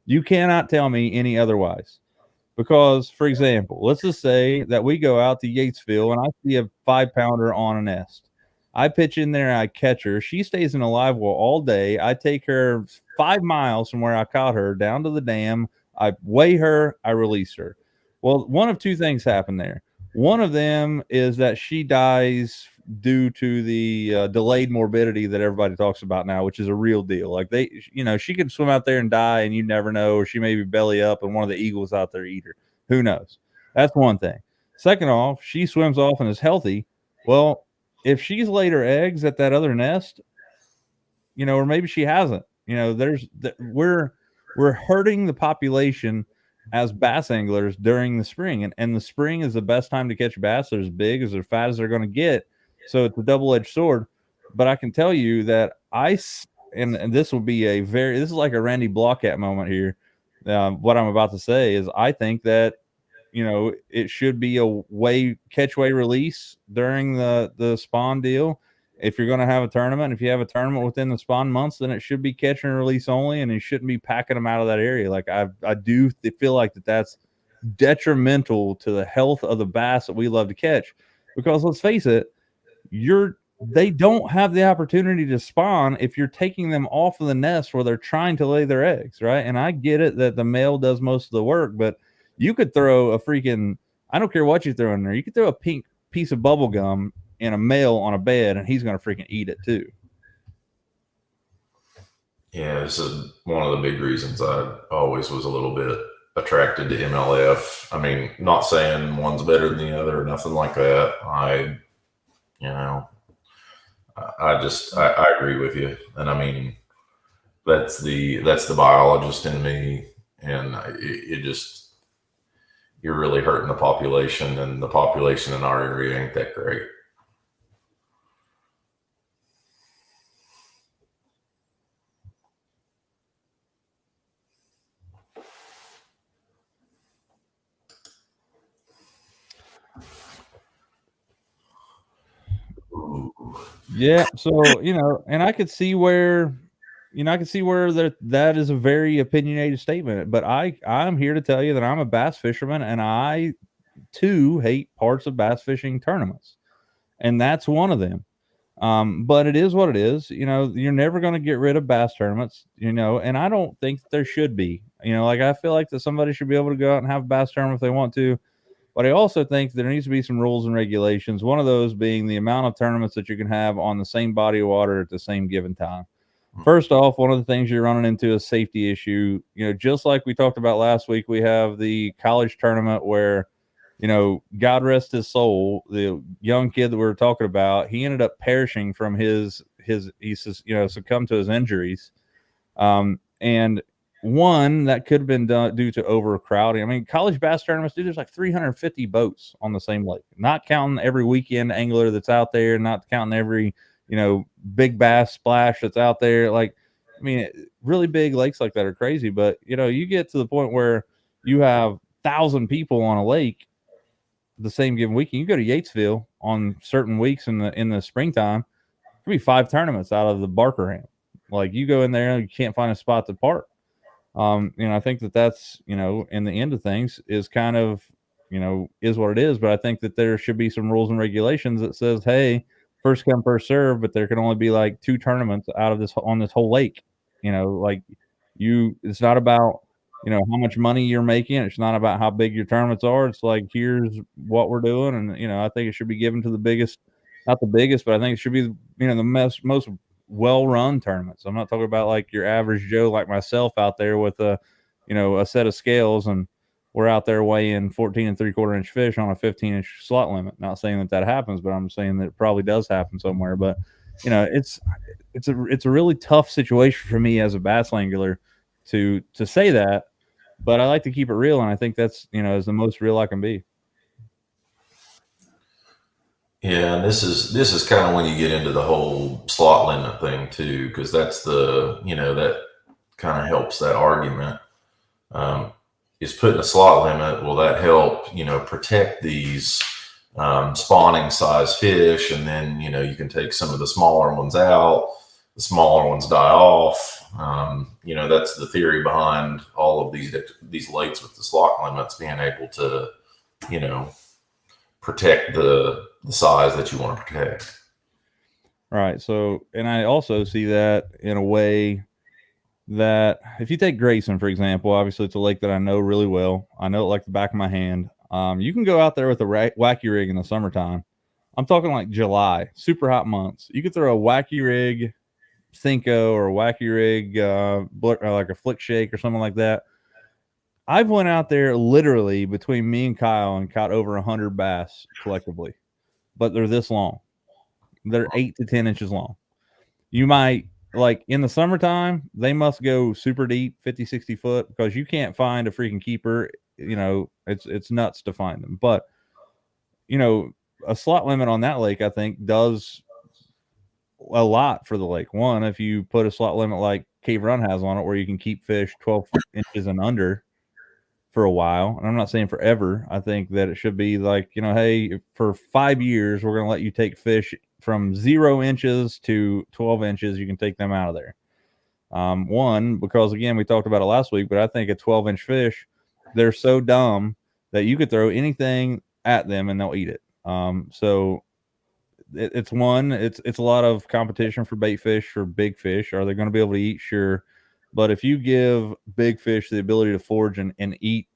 You cannot tell me any otherwise. Because, for example, let's just say that we go out to Yatesville and I see a 5-pounder on a nest. I pitch in there, I catch her. She stays in a live well all day. I take her 5 miles from where I caught her down to the dam. I weigh her, I release her. Well, one of two things happen there. One of them is that she dies due to the delayed morbidity that everybody talks about now, which is a real deal. Like she could swim out there and die and you never know, or she may be belly up and one of the eagles out there eat her. Who knows? That's one thing. Second off, she swims off and is healthy. Well, if she's laid her eggs at that other nest, or maybe she hasn't, we're hurting the population as bass anglers during the spring, and the spring is the best time to catch bass. They're as big, as they're fat as they're going to get. So it's a double-edged sword. But I can tell you that and this will be this is like a Randy Blockhat moment here. What I'm about to say is I think that, it should be a catch, weigh, release during the spawn deal. If you're going to have a tournament, if you have a tournament within the spawn months, then it should be catch and release only, and you shouldn't be packing them out of that area. Like I do feel like that's detrimental to the health of the bass that we love to catch, because let's face it, they don't have the opportunity to spawn if you're taking them off of the nest where they're trying to lay their eggs, right? And I get it that the male does most of the work, but you could throw I don't care what you throw in there. You could throw a pink piece of bubble gum in a male on a bed and he's going to freaking eat it too. Yeah, this is one of the big reasons I always was a little bit attracted to MLF. I mean, not saying one's better than the other or nothing like that. I agree with you. And I mean, that's the biologist in me. And you're really hurting the population, and the population in our area ain't that great. Yeah. So, and I could see where, that is a very opinionated statement, but I'm here to tell you that I'm a bass fisherman, and I too hate parts of bass fishing tournaments. And that's one of them. But it is what it is. You're never going to get rid of bass tournaments, and I don't think there should be, I feel like that somebody should be able to go out and have a bass tournament if they want to. But I also think there needs to be some rules and regulations. One of those being the amount of tournaments that you can have on the same body of water at the same given time. First off, one of the things you're running into is safety issue. Just like we talked about last week, we have the college tournament where, God rest his soul, the young kid that we were talking about, he ended up perishing from he succumbed to his injuries. And one, that could have been done due to overcrowding. I mean, college bass tournaments, dude, there's like 350 boats on the same lake, not counting every weekend angler that's out there, not counting every, big bass splash that's out there. Like, I mean, really big lakes like that are crazy, but you get to the point where you have 1,000 people on a lake the same given weekend. You go to Yatesville on certain weeks in the springtime, there'll be 5 tournaments out of the Barkerham. Like, you go in there and you can't find a spot to park. I think that's, in the end of things is kind of, is what it is. But I think that there should be some rules and regulations that says, hey, first come, first serve, but there can only be like 2 tournaments on this whole lake. It's not about, how much money you're making. It's not about how big your tournaments are. It's like, here's what we're doing. And, I think it should be given to the biggest, not the biggest, but I think it should be, the most well-run tournaments. I'm not talking about like your average Joe like myself out there with a set of scales, and we're out there weighing 14 3/4 inch fish on a 15-inch slot limit. Not saying that happens, but I'm saying that it probably does happen somewhere. But it's a really tough situation for me as a bass angler to say that, but I like to keep it real, and I think that's is the most real I can be. Yeah, and this is kind of when you get into the whole slot limit thing too, because that's that kind of helps that argument. Is putting a slot limit, will that help protect these spawning size fish, and then you can take some of the smaller ones out, the smaller ones die off. That's the theory behind all of these lakes with the slot limits being able to, protect the size that you want to protect. Right. So, and I also see that in a way that if you take Grayson, for example, obviously it's a lake that I know really well. I know it like the back of my hand. You can go out there with a wacky rig in the summertime. I'm talking like July, super hot months. You could throw a wacky rig Cinco or a wacky rig, like a flick shake or something like that. I've went out there literally between me and Kyle and caught over 100 bass collectively, but they're this long. They're 8 to 10 inches long. You might, like in the summertime, they must go super deep, 50, 60 foot, because you can't find a freaking keeper. It's nuts to find them. But, a slot limit on that lake, I think, does a lot for the lake. One, if you put a slot limit like Cave Run has on it, where you can keep fish 12 inches and under for a while, and I'm not saying forever. I think that it should be like, hey, for 5 years, we're going to let you take fish from 0 inches to 12 inches. You can take them out of there. One, because again, we talked about it last week, but I think a 12-inch fish, they're so dumb that you could throw anything at them and they'll eat it. So it's a lot of competition for bait fish, for big fish. Are they going to be able to eat? Sure. But if you give big fish the ability to forage and eat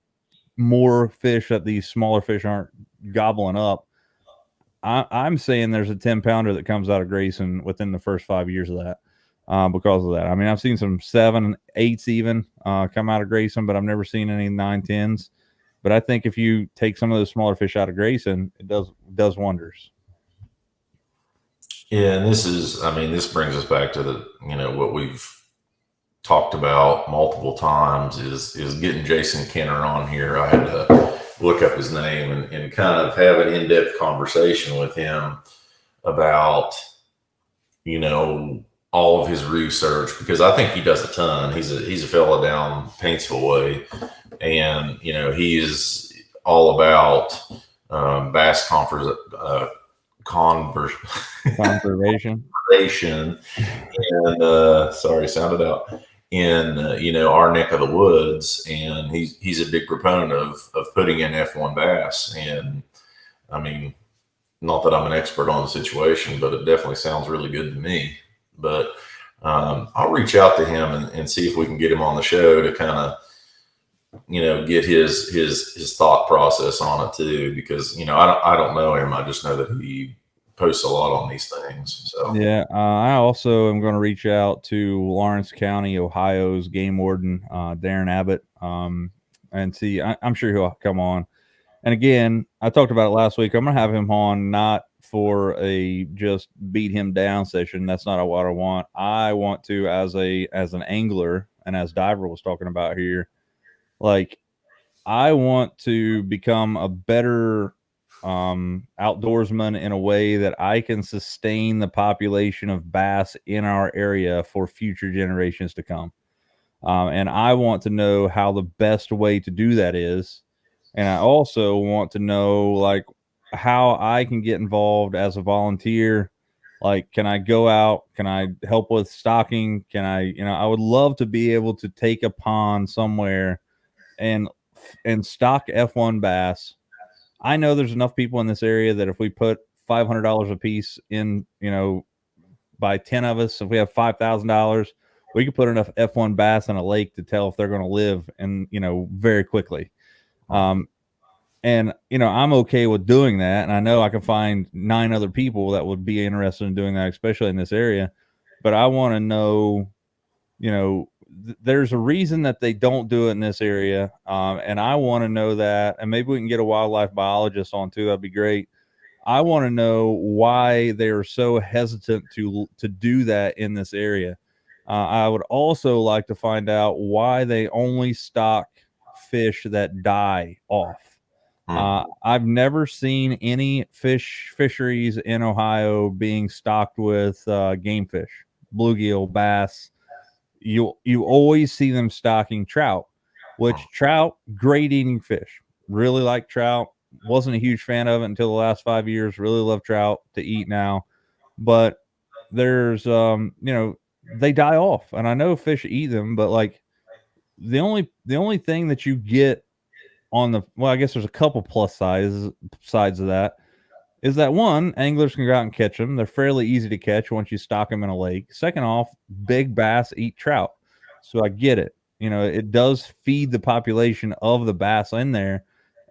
more fish that these smaller fish aren't gobbling up, I'm saying there's a 10-pounder that comes out of Grayson within the first 5 years of that, because of that. I mean, I've seen some 7, 8s even come out of Grayson, but I've never seen any 9, 10s. But I think if you take some of those smaller fish out of Grayson, it does wonders. Yeah, and this brings us back to what we've talked about multiple times is getting Jason Kenner on here. I had to look up his name and kind of have an in-depth conversation with him about, all of his research, because I think he does a ton. He's a fella down Paintsville way, and he is all about bass Conservation. And sorry, sounded out in our neck of the woods, and he's a big proponent of putting in F1 bass. And I mean, not that I'm an expert on the situation, but it definitely sounds really good to me. But I'll reach out to him and see if we can get him on the show to kind of get his thought process on it too, because I don't know him. I just know that he posts a lot on these things. So yeah, I also am going to reach out to Lawrence County, Ohio's game warden, Darren Abbott, and see. I'm sure he'll come on. And again, I talked about it last week. I'm going to have him on not for a just beat him down session. That's not what I want. I want to, as an angler, and as Diver was talking about here, like, I want to become a better outdoorsman in a way that I can sustain the population of bass in our area for future generations to come. And I want to know how the best way to do that is. And I also want to know, like, how I can get involved as a volunteer. Like, can I go out? Can I help with stocking? Can I, I would love to be able to take a pond somewhere and stock F1 bass. I know there's enough people in this area that if we put $500 a piece in, by 10 of us, if we have $5,000, we could put enough F1 bass in a lake to tell if they're going to live and, very quickly. And, I'm okay with doing that. And I know I can find 9 other people that would be interested in doing that, especially in this area. But I want to know, there's a reason that they don't do it in this area. And I want to know that, and maybe we can get a wildlife biologist on too. That'd be great. I want to know why they are so hesitant to do that in this area. I would also like to find out why they only stock fish that die off. I've never seen any fisheries in Ohio being stocked with game fish, bluegill, bass. You always see them stocking trout, which trout, great eating fish. Really like trout. Wasn't a huge fan of it until the last 5 years. Really love trout to eat now. But there's, they die off. And I know fish eat them, but like the only thing that you get on the, well, I guess there's a couple plus sides of that, is that one, anglers can go out and catch them. They're fairly easy to catch once you stock them in a lake. Second off, big bass eat trout. So I get it. You know, it does feed the population of the bass in there.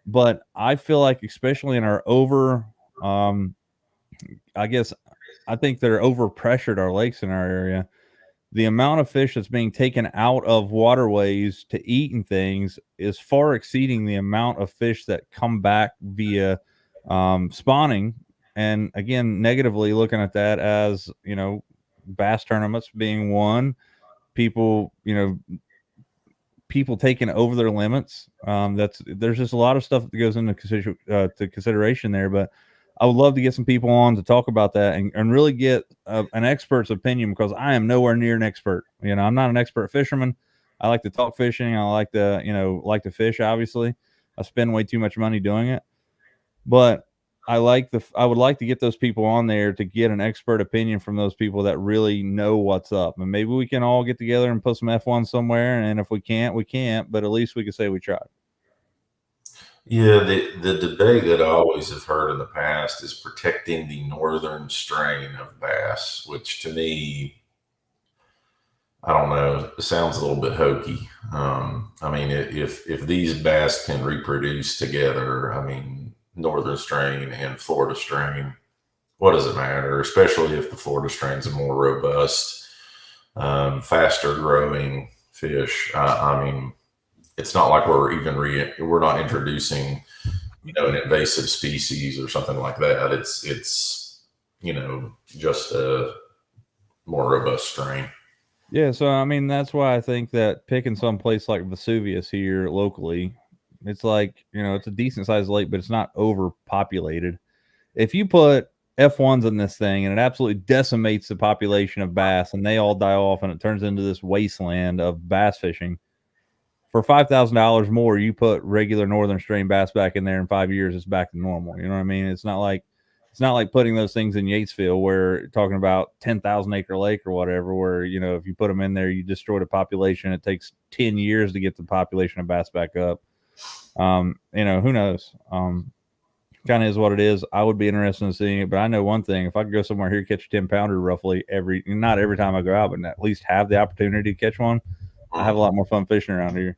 But I feel like, especially in our I think they're over pressured our lakes in our area. The amount of fish that's being taken out of waterways to eat and things is far exceeding the amount of fish that come back via spawning. And again, negatively looking at that as, you know, bass tournaments being one, people taking over their limits. There's just a lot of stuff that goes into to consideration there, but I would love to get some people on to talk about that and really get an expert's opinion, because I am nowhere near an expert. You know, I'm not an expert fisherman. I like to talk fishing. I like to fish. Obviously, I spend way too much money doing it, but I would like to get those people on there to get an expert opinion from those people that really know what's up. And maybe we can all get together and put some F1 somewhere. And if we can't, we can't, but at least we can say we tried. Yeah, the debate that I always have heard in the past is protecting the northern strain of bass, which to me, I don't know, it sounds a little bit hokey. I mean, if these bass can reproduce together, I mean, northern strain and Florida strain, what does it matter? Especially if the Florida strain's a more robust, faster growing fish. I mean, it's not like we're not introducing, you know, an invasive species or something like that. It's you know, just a more robust strain. Yeah, so I mean that's why I think that picking some place like Vesuvius here locally, it's like, you know, it's a decent sized lake, but it's not overpopulated. If you put F1s in this thing and it absolutely decimates the population of bass and they all die off and it turns into this wasteland of bass fishing, for $5,000 more, you put regular northern strain bass back in there in 5 years, it's back to normal. You know what I mean? It's not like putting those things in Yatesville, where you're talking about 10,000 acre lake or whatever, where, you know, if you put them in there, you destroy the population. It takes 10 years to get the population of bass back up. You know, who knows? Kind of is what it is. I would be interested in seeing it, but I know one thing: if I could go somewhere here, catch a 10-pounder roughly not every time I go out, but at least have the opportunity to catch one, I have a lot more fun fishing around here.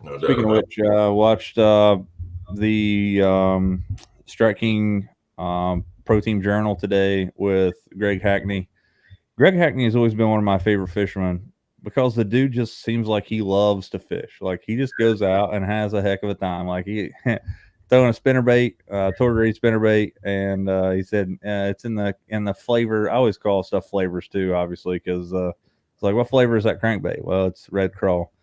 No Speaking of which, watched the Strike King Pro Team Journal today with Greg Hackney. Greg Hackney has always been one of my favorite fishermen, because the dude just seems like he loves to fish. Like, he just goes out and has a heck of a time. Like, he throwing a spinnerbait, Torgrade spinnerbait, and he said it's in the flavor. I always call stuff flavors too, obviously, because it's like, what flavor is that crankbait? Well, it's red crawl.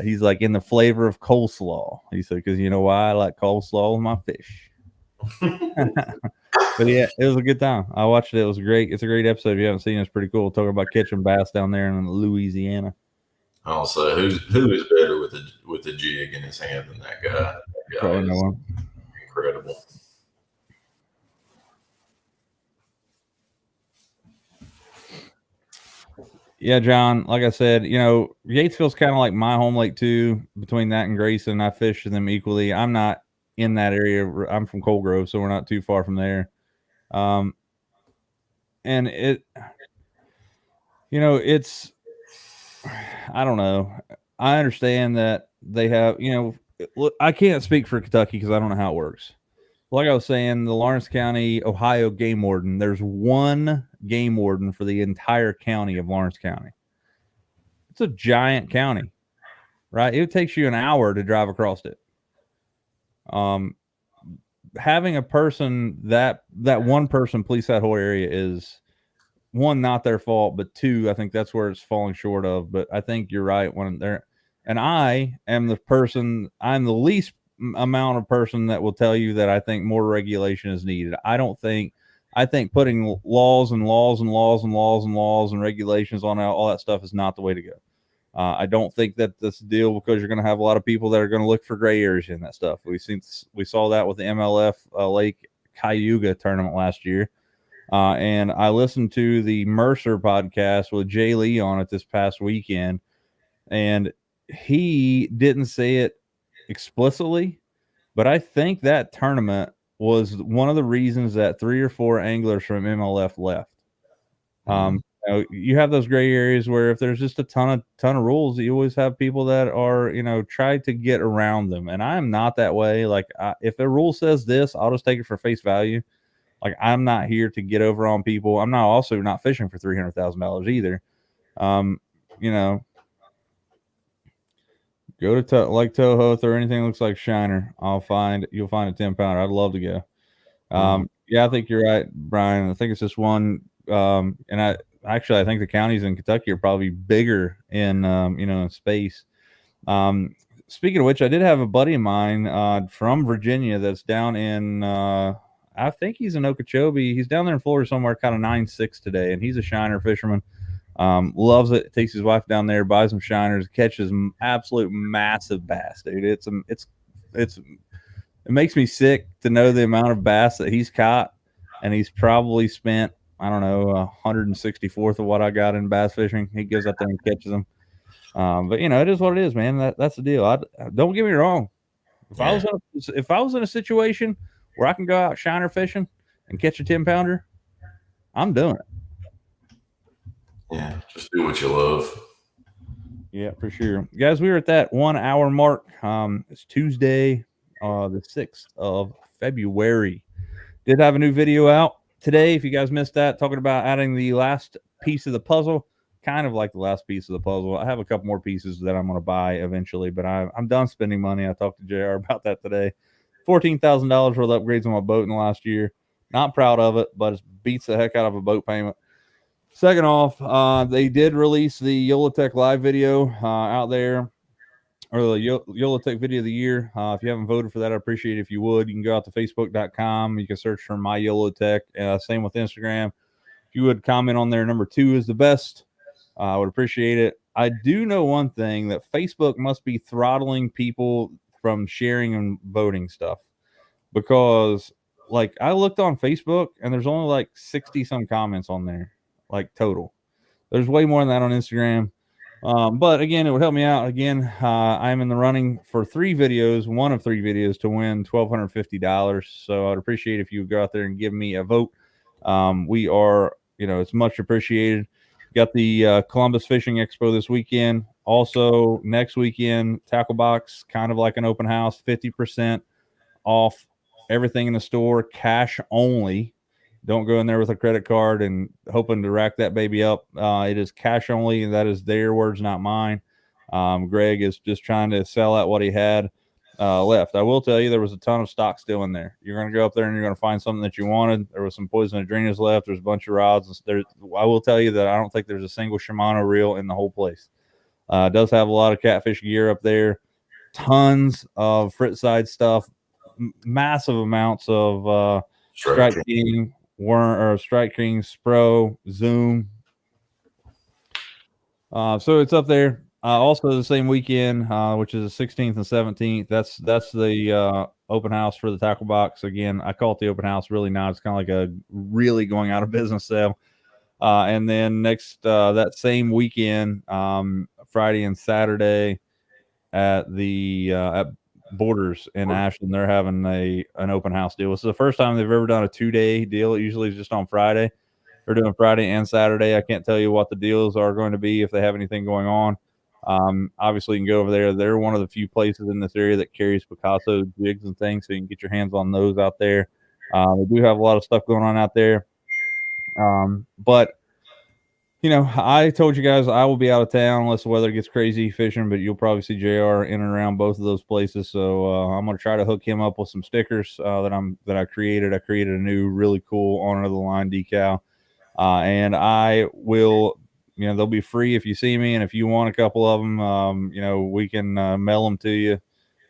He's like, in the flavor of coleslaw. He said, because you know why I like coleslaw with my fish. But yeah, it was a good time. I watched it. It was great. It's a great episode. If you haven't seen it, it's pretty cool. Talking about catching bass down there in Louisiana. Also, who is better with the jig in his hand than that guy? That guy Probably no is one. incredible. Yeah, John, like I said, you know, Yatesville's kind of like my home lake too. Between that and Grayson, I fish them equally. I'm not in that area. I'm from Cold Grove, so we're not too far from there. And it, you know, it's, I don't know. I understand that they have, you know, look, I can't speak for Kentucky because I don't know how it works. Like I was saying, the Lawrence County, Ohio game warden, there's one game warden for the entire county of Lawrence County. It's a giant county, right? It takes you an hour to drive across it. Having a person that one person police that whole area is, one, not their fault, but two, I think that's where it's falling short of. But I think you're right when they're, and I am the person, I'm the least amount of person that will tell you that I think more regulation is needed. I think putting laws and regulations on all that stuff is not the way to go. I don't think that this deal, because you're going to have a lot of people that are going to look for gray areas in that stuff. We saw that with the MLF Lake Cayuga tournament last year. And I listened to the Mercer podcast with Jay Lee on it this past weekend, and he didn't say it explicitly, but I think that tournament was one of the reasons that 3 or 4 anglers from MLF left. You have those gray areas where if there's just a ton of rules, you always have people that are, try to get around them. And I am not that way. Like, if a rule says this, I'll just take it for face value. Like, I'm not here to get over on people. I'm not fishing for $300,000 either. You know, go to Lake Toho or anything that looks like Shiner. You'll find a 10-pounder. I'd love to go. Yeah, I think you're right, Brian. I think it's just one. And I think the counties in Kentucky are probably bigger in, in space. Speaking of which, I did have a buddy of mine from Virginia that's down in, I think he's in Okeechobee. He's down there in Florida somewhere, kind of 9-6 today, and he's a Shiner fisherman. Loves it. Takes his wife down there, buys some Shiners, catches absolute massive bass, dude. It makes me sick to know the amount of bass that he's caught, and he's probably spent, I don't know, 164th of what I got in bass fishing. He goes out there and catches them. But it is what it is, man. That's the deal. Don't get me wrong. If I was in a situation where I can go out Shiner fishing and catch a 10-pounder, I'm doing it. Yeah, just do what you love. Yeah, for sure. Guys, we were at that 1 hour mark. It's Tuesday, the 6th of February. Did have a new video out today. If you guys missed that, talking about adding the last piece of the puzzle, kind of like the last piece of the puzzle. I have a couple more pieces that I'm going to buy eventually, but I'm done spending money. I talked to JR about that today. $14,000 worth of upgrades on my boat in the last year. Not proud of it, but it beats the heck out of a boat payment. Second off, they did release the YOLOTech live video out there, or the YOLOTech video of the year. If you haven't voted for that, I appreciate it if you would. You can go out to facebook.com. You can search for my YOLOTech. Same with Instagram. If you would comment on there, number 2 is the best. I would appreciate it. I do know one thing, that Facebook must be throttling people from sharing and voting stuff, because like I looked on Facebook and there's only like 60 some comments on there, like total. There's way more than that on Instagram. But again, it would help me out. Again, I'm in the running for 3 videos, one of 3 videos to win $1,250. So I'd appreciate if you would go out there and give me a vote. We are, it's much appreciated. Got the Columbus Fishing Expo this weekend. Also, next weekend, Tackle Box, kind of like an open house, 50% off everything in the store, cash only. Don't go in there with a credit card and hoping to rack that baby up. It is cash only, and that is their words, not mine. Greg is just trying to sell out what he had left. I will tell you, there was a ton of stock still in there. You're going to go up there and you're going to find something that you wanted. There was some Poison Adrenas left. There's a bunch of rods. I will tell you that I don't think there's a single Shimano reel in the whole place. It does have a lot of catfish gear up there. Tons of Fritz side stuff. Massive amounts of Strike King, Strike King, Spro, Zoom. So it's up there. Also the same weekend, which is the 16th and 17th. That's the open house for the Tackle Box. Again, I call it the open house. Really not. It's kind of like a really going out of business sale. And then next that same weekend, Friday and Saturday at the at Borders in Ashland, they're having an open house deal. This is the first time they've ever done a 2-day deal. It usually is just on Friday. They're doing Friday and Saturday. I can't tell you what the deals are going to be if they have anything going on. Obviously, you can go over there. They're one of the few places in this area that carries Picasso jigs and things, so you can get your hands on those out there. They do have a lot of stuff going on out there. But I told you guys I will be out of town unless the weather gets crazy fishing, but you'll probably see JR in and around both of those places. So I'm going to try to hook him up with some stickers that I created. I created a new really cool Honor of the Line decal. And I will, they'll be free if you see me. And if you want a couple of them, we can mail them to you.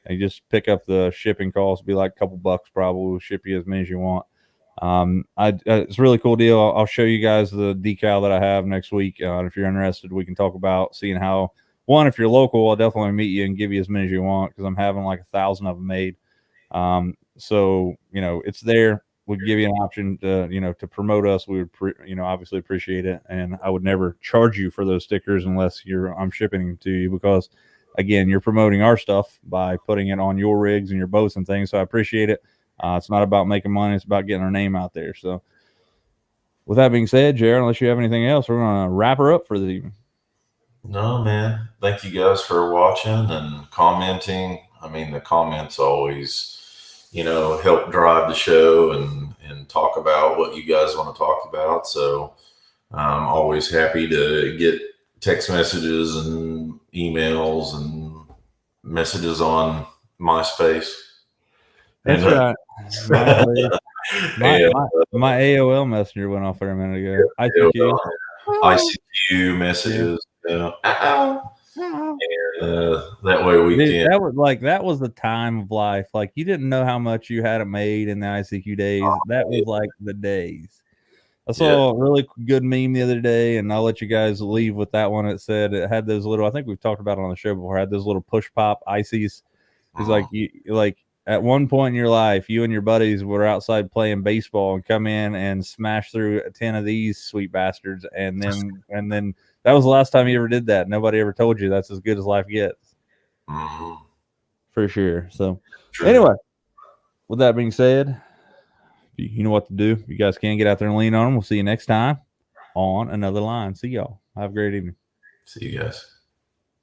And you just pick up the shipping cost. Be like a couple bucks probably. We'll ship you as many as you want. It's a really cool deal. I'll show you guys the decal that I have next week. If you're interested, we can talk about seeing how, if you're local, I'll definitely meet you and give you as many as you want, because I'm having like 1,000 of them made. So, it's there. would give you an option to, to promote us, we would, obviously appreciate it. And I would never charge you for those stickers unless I'm shipping them to you, because again, you're promoting our stuff by putting it on your rigs and your boats and things. So I appreciate it. It's not about making money. It's about getting our name out there. So with that being said, Jared, unless you have anything else, we're going to wrap her up for the evening. No, man. Thank you guys for watching and commenting. I mean, the comments always, help drive the show and talk about what you guys want to talk about. So I'm always happy to get text messages and emails and messages on MySpace. That's And, right. and, My AOL messenger went off there a minute ago. ICQ. ICQ messages. That way we can. That was the time of life. Like, you didn't know how much you had it made in the ICQ days. That was like the days. I saw a really good meme the other day, and I'll let you guys leave with that one. It said it had those little, I think we've talked about it on the show before, had those little push pop ices. It's like at one point in your life, you and your buddies were outside playing baseball and come in and smash through 10 of these sweet bastards. And then that was the last time you ever did that. Nobody ever told you that's as good as life gets. Mm-hmm. For sure. So anyway, with that being said, you know what to do. You guys can get out there and lean on them. We'll see you next time on another line. See y'all. Have a great evening. See you guys.